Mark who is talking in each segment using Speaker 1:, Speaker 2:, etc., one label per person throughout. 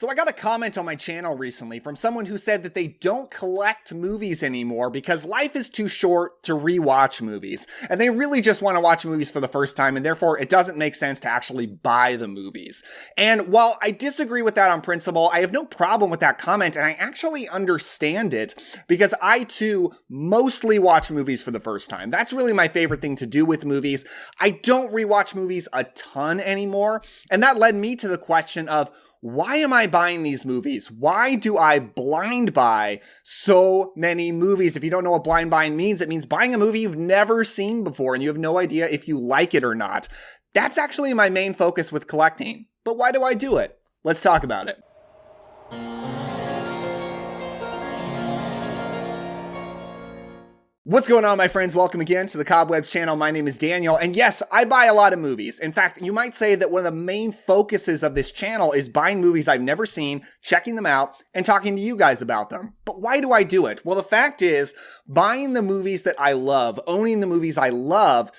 Speaker 1: So I got a comment on my channel recently from someone who said that they don't collect movies anymore because life is too short to rewatch movies. And they really just want to watch movies for the first time, and therefore it doesn't make sense to actually buy the movies. And while I disagree with that on principle, I have no problem with that comment, and I actually understand it because I too mostly watch movies for the first time. That's really my favorite thing to do with movies. I don't rewatch movies a ton anymore, and that led me to the question of, why am I buying these movies? Why do I blind buy so many movies? If you don't know what blind buying means, it means buying a movie you've never seen before and you have no idea if you like it or not. That's actually my main focus with collecting. But why do I do it? Let's talk about it. What's going on, my friends? Welcome again to the Cobwebs channel. My name is Daniel, and yes, I buy a lot of movies. In fact, you might say that one of the main focuses of this channel is buying movies I've never seen, checking them out, and talking to you guys about them. But why do I do it? Well, the fact is, buying the movies that I love, owning the movies I love,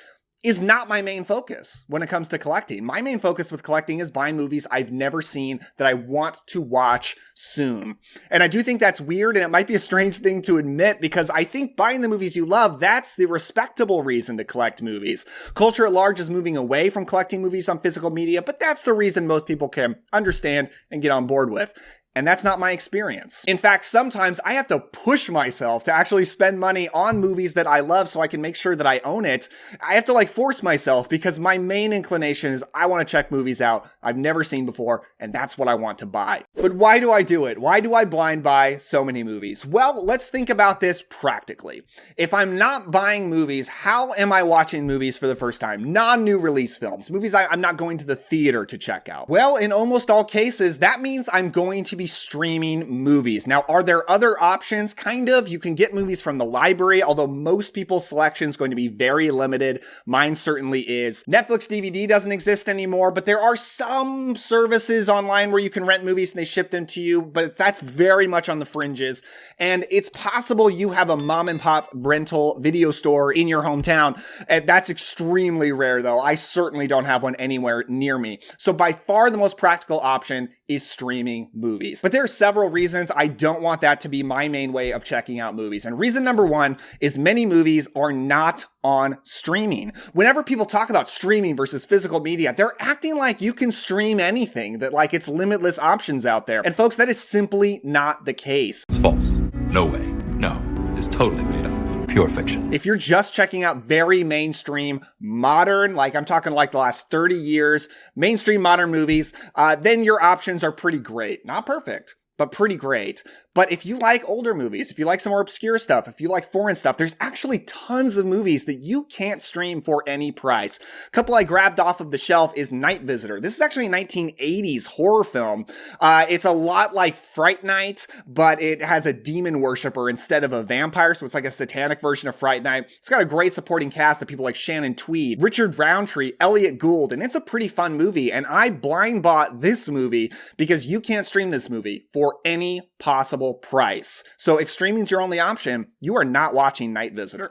Speaker 1: is not my main focus when it comes to collecting. My main focus with collecting is buying movies I've never seen that I want to watch soon. And I do think that's weird, and it might be a strange thing to admit because I think buying the movies you love, that's the respectable reason to collect movies. Culture at large is moving away from collecting movies on physical media, but that's the reason most people can understand and get on board with. And that's not my experience. In fact, sometimes I have to push myself to actually spend money on movies that I love so I can make sure that I own it. I have to force myself because my main inclination is I want to check movies out I've never seen before, and that's what I want to buy. But why do I do it? Why do I blind buy so many movies? Well, let's think about this practically. If I'm not buying movies, how am I watching movies for the first time? Non-new release films, movies I'm not going to the theater to check out. Well, in almost all cases, that means I'm going to be streaming movies. Now, are there other options? Kind of. You can get movies from the library, although most people's selection is going to be very limited. Mine certainly is. Netflix DVD doesn't exist anymore, but there are some services online where you can rent movies and they ship them to you, but that's very much on the fringes. And it's possible you have a mom and pop rental video store in your hometown. That's extremely rare though. I certainly don't have one anywhere near me. So by far the most practical option is streaming movies. But there are several reasons I don't want that to be my main way of checking out movies. And reason number one is many movies are not on streaming. Whenever people talk about streaming versus physical media, they're acting like you can stream anything, that it's limitless options out there. And folks, that is simply not the case.
Speaker 2: It's false. No way. No. It's totally made up. Pure fiction.
Speaker 1: If you're just checking out very mainstream, modern, I'm talking the last 30 years, mainstream modern movies, then your options are pretty great. Not perfect, but pretty great. But if you like older movies, if you like some more obscure stuff, if you like foreign stuff, there's actually tons of movies that you can't stream for any price. A couple I grabbed off of the shelf is Night Visitor. This is actually a 1980s horror film. It's a lot like Fright Night, but it has a demon worshiper instead of a vampire, so it's like a satanic version of Fright Night. It's got a great supporting cast of people like Shannon Tweed, Richard Roundtree, Elliot Gould, and it's a pretty fun movie. And I blind bought this movie because you can't stream this movie for any possible price. So if streaming's your only option, you are not watching Night Visitor.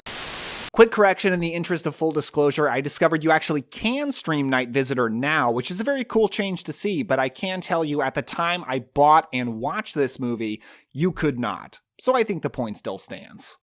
Speaker 1: Quick correction in the interest of full disclosure, I discovered you actually can stream Night Visitor now, which is a very cool change to see, but I can tell you at the time I bought and watched this movie, you could not. So I think the point still stands.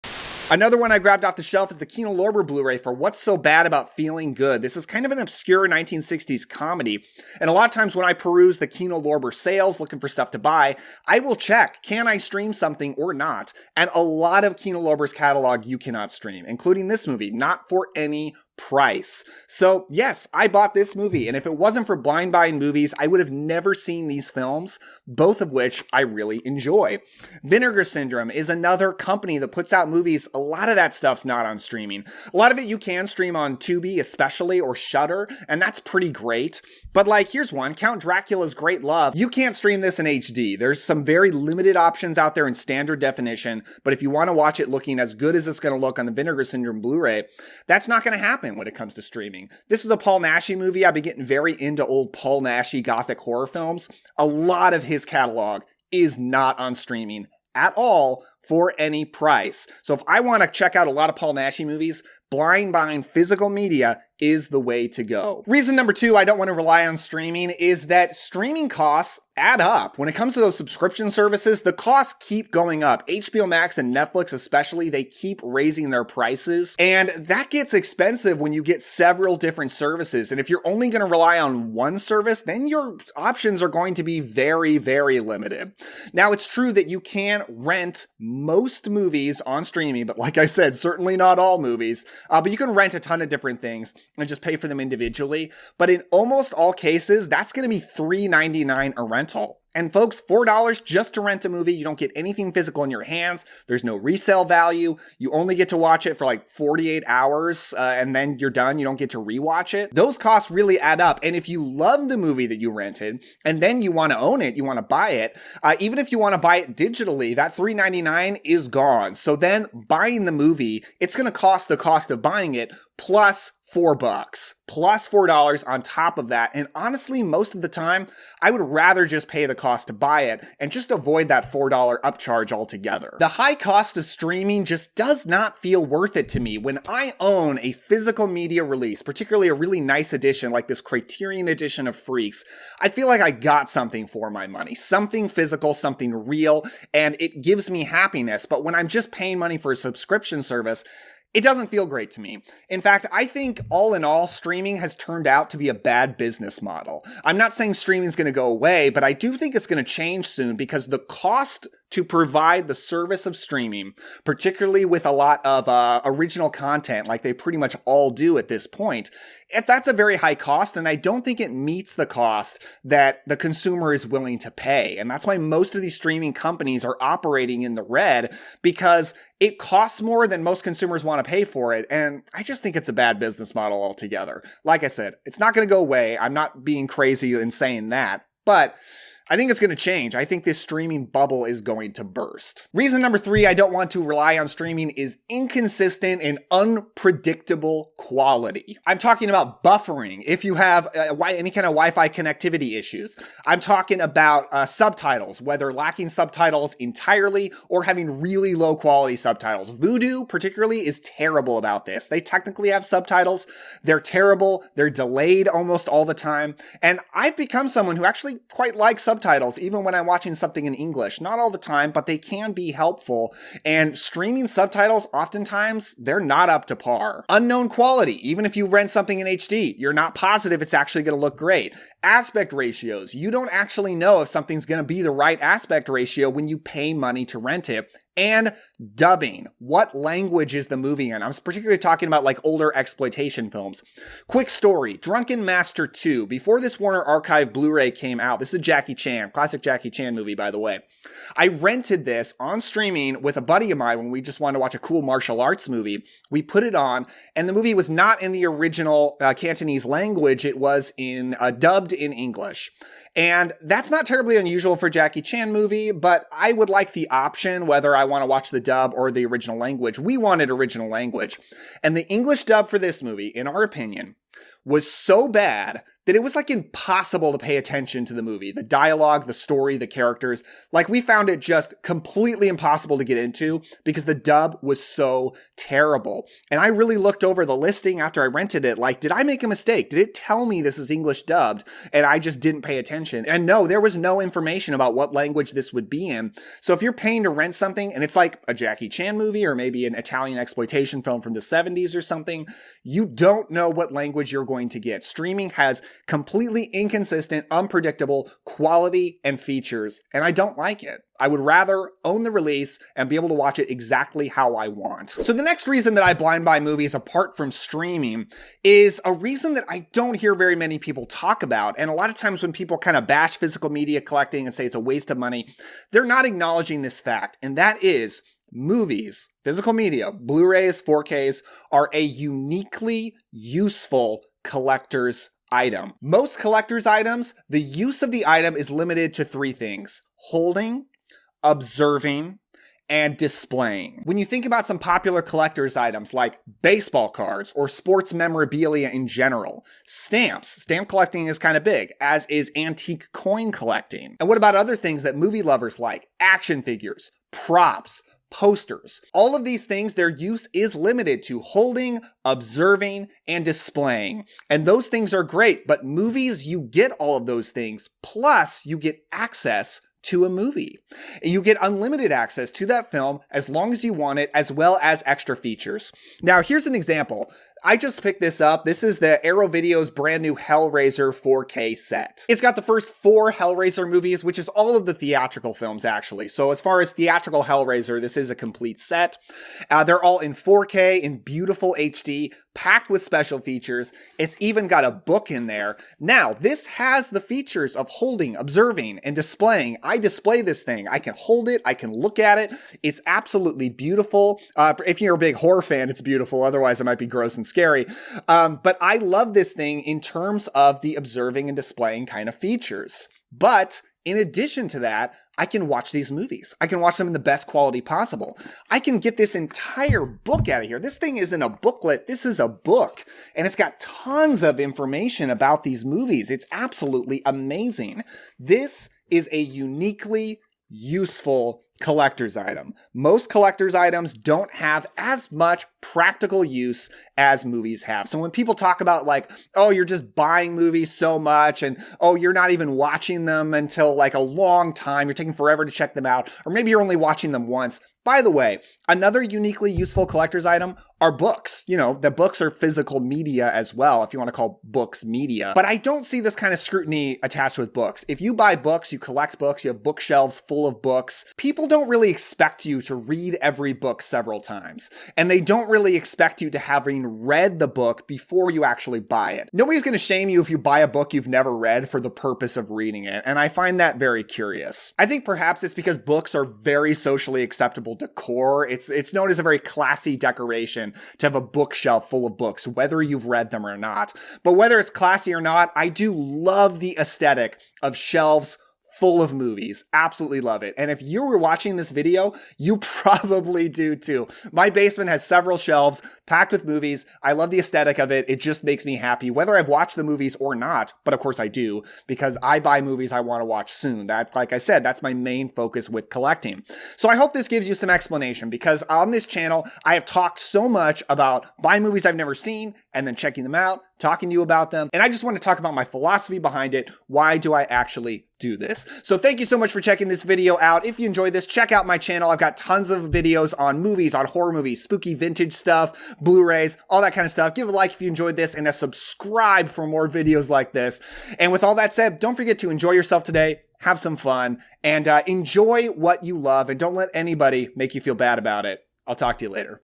Speaker 1: Another one I grabbed off the shelf is the Kino Lorber Blu-ray for What's So Bad About Feeling Good. This is kind of an obscure 1960s comedy, and a lot of times when I peruse the Kino Lorber sales looking for stuff to buy, I will check, can I stream something or not? And a lot of Kino Lorber's catalog you cannot stream, including this movie, not for any price. So yes, I bought this movie, and if it wasn't for blind buying movies, I would have never seen these films, both of which I really enjoy. Vinegar Syndrome is another company that puts out movies. A lot of that stuff's not on streaming. A lot of it you can stream on Tubi especially, or Shudder, and that's pretty great. But here's one, Count Dracula's Great Love. You can't stream this in HD. There's some very limited options out there in standard definition, but if you want to watch it looking as good as it's going to look on the Vinegar Syndrome Blu-ray, that's not going to happen when it comes to streaming. This is a Paul Naschy movie. I've been getting very into old Paul Naschy gothic horror films. A lot of his catalog is not on streaming at all for any price. So if I want to check out a lot of Paul Naschy movies, blind buying physical media is the way to go. Reason number 2 I don't want to rely on streaming is that streaming costs add up. When it comes to those subscription services, the costs keep going up. HBO Max and Netflix especially, they keep raising their prices, and that gets expensive when you get several different services. And if you're only going to rely on one service, then your options are going to be very, very limited. Now, it's true that you can rent most movies on streaming, but like I said, certainly not all movies, but you can rent a ton of different things and just pay for them individually. But in almost all cases, that's going to be $3.99 a rental. And folks, $4 just to rent a movie. You don't get anything physical in your hands. There's no resale value. You only get to watch it for like 48 hours and then you're done. You don't get to rewatch it. Those costs really add up. And if you love the movie that you rented and then you want to own it, you want to buy it, even if you want to buy it digitally, that $3.99 is gone. So then buying the movie, it's going to cost the cost of buying it plus $4 plus $4 on top of that. And honestly, most of the time, I would rather just pay the cost to buy it and just avoid that $4 upcharge altogether. The high cost of streaming just does not feel worth it to me. When I own a physical media release, particularly a really nice edition like this Criterion edition of Freaks, I feel like I got something for my money, something physical, something real, and it gives me happiness. But when I'm just paying money for a subscription service, it doesn't feel great to me. In fact, I think all in all, streaming has turned out to be a bad business model. I'm not saying streaming is going to go away, but I do think it's going to change soon because the cost to provide the service of streaming, particularly with a lot of original content like they pretty much all do at this point, if that's a very high cost, and I don't think it meets the cost that the consumer is willing to pay. And that's why most of these streaming companies are operating in the red, because it costs more than most consumers want to pay for it. And I just think it's a bad business model altogether. Like I said, it's not going to go away. I'm not being crazy in saying that, but I think it's going to change. I think this streaming bubble is going to burst. Reason number 3 I don't want to rely on streaming is inconsistent and unpredictable quality. I'm talking about buffering. If you have any kind of Wi-Fi connectivity issues, I'm talking about subtitles, whether lacking subtitles entirely or having really low quality subtitles. Vudu particularly is terrible about this. They technically have subtitles. They're terrible. They're delayed almost all the time. And I've become someone who actually quite likes subtitles, even when I'm watching something in English. Not all the time, but they can be helpful. And streaming subtitles, oftentimes, they're not up to par. Unknown quality, even if you rent something in HD, you're not positive it's actually going to look great. Aspect ratios, you don't actually know if something's going to be the right aspect ratio when you pay money to rent it. And dubbing. What language is the movie in? I'm particularly talking about like older exploitation films. Quick story, Drunken Master 2. Before this Warner Archive Blu-ray came out, this is a Jackie Chan, classic Jackie Chan movie, by the way. I rented this on streaming with a buddy of mine when we just wanted to watch a cool martial arts movie. We put it on, and the movie was not in the original Cantonese language. It was dubbed in English. And that's not terribly unusual for a Jackie Chan movie, but I would like the option whether I want to watch the dub or the original language. We wanted original language. And the English dub for this movie, in our opinion, was so bad that it was like impossible to pay attention to the movie. The dialogue, the story, the characters, like we found it just completely impossible to get into because the dub was so terrible. And I really looked over the listing after I rented it, like, did I make a mistake? Did it tell me this is English dubbed? And I just didn't pay attention. And no, there was no information about what language this would be in. So if you're paying to rent something and it's like a Jackie Chan movie or maybe an Italian exploitation film from the 70s or something, you don't know what language you're going to get. Streaming has completely inconsistent, unpredictable quality and features, and I don't like it. I would rather own the release and be able to watch it exactly how I want. So the next reason that I blind buy movies apart from streaming is a reason that I don't hear very many people talk about. And a lot of times when people kind of bash physical media collecting and say it's a waste of money, they're not acknowledging this fact, and that is movies, physical media, Blu-rays, 4Ks, are a uniquely useful collector's item. Most collector's items, the use of the item is limited to 3 things: holding, observing, and displaying. When you think about some popular collector's items like baseball cards or sports memorabilia in general, stamp collecting is kind of big, as is antique coin collecting. And what about other things that movie lovers like? Action figures, props, posters. All of these things, their use is limited to holding, observing, and displaying. And those things are great, but movies, you get all of those things, plus you get access to a movie. You get unlimited access to that film as long as you want it, as well as extra features. Now, here's an example. I just picked this up. This is the Arrow Video's brand new Hellraiser 4K set. It's got the first 4 Hellraiser movies, which is all of the theatrical films, actually. So as far as theatrical Hellraiser, this is a complete set. They're all in 4K, in beautiful HD, packed with special features. It's even got a book in there. Now, this has the features of holding, observing, and displaying. I display this thing. I can hold it. I can look at it. It's absolutely beautiful. If you're a big horror fan, it's beautiful. Otherwise, it might be gross and scary. But I love this thing in terms of the observing and displaying kind of features. But in addition to that, I can watch these movies. I can watch them in the best quality possible. I can get this entire book out of here. This thing isn't a booklet. This is a book. And it's got tons of information about these movies. It's absolutely amazing. This is a uniquely useful collector's item. Most collector's items don't have as much practical use as movies have. So when people talk about like, oh, you're just buying movies so much and oh, you're not even watching them until like a long time, you're taking forever to check them out, or maybe you're only watching them once. By the way, another uniquely useful collector's item are books. You know, the books are physical media as well, if you want to call books media. But I don't see this kind of scrutiny attached with books. If you buy books, you collect books, you have bookshelves full of books, people don't really expect you to read every book several times. And they don't really expect you to having read the book before you actually buy it. Nobody's going to shame you if you buy a book you've never read for the purpose of reading it. And I find that very curious. I think perhaps it's because books are very socially acceptable decor. It's known as a very classy decoration to have a bookshelf full of books, whether you've read them or not. But whether it's classy or not, I do love the aesthetic of shelves full of movies. Absolutely love it. And if you were watching this video, you probably do too. My basement has several shelves packed with movies. I love the aesthetic of it. It just makes me happy, whether I've watched the movies or not. But of course I do, because I buy movies I want to watch soon. That's, like I said, that's my main focus with collecting. So I hope this gives you some explanation, because on this channel, I have talked so much about buying movies I've never seen and then checking them out, talking to you about them. And I just want to talk about my philosophy behind it. Why do I actually do this? So thank you so much for checking this video out. If you enjoyed this, check out my channel. I've got tons of videos on movies, on horror movies, spooky vintage stuff, Blu-rays, all that kind of stuff. Give a like if you enjoyed this and a subscribe for more videos like this. And with all that said, don't forget to enjoy yourself today, have some fun, and enjoy what you love, and don't let anybody make you feel bad about it. I'll talk to you later.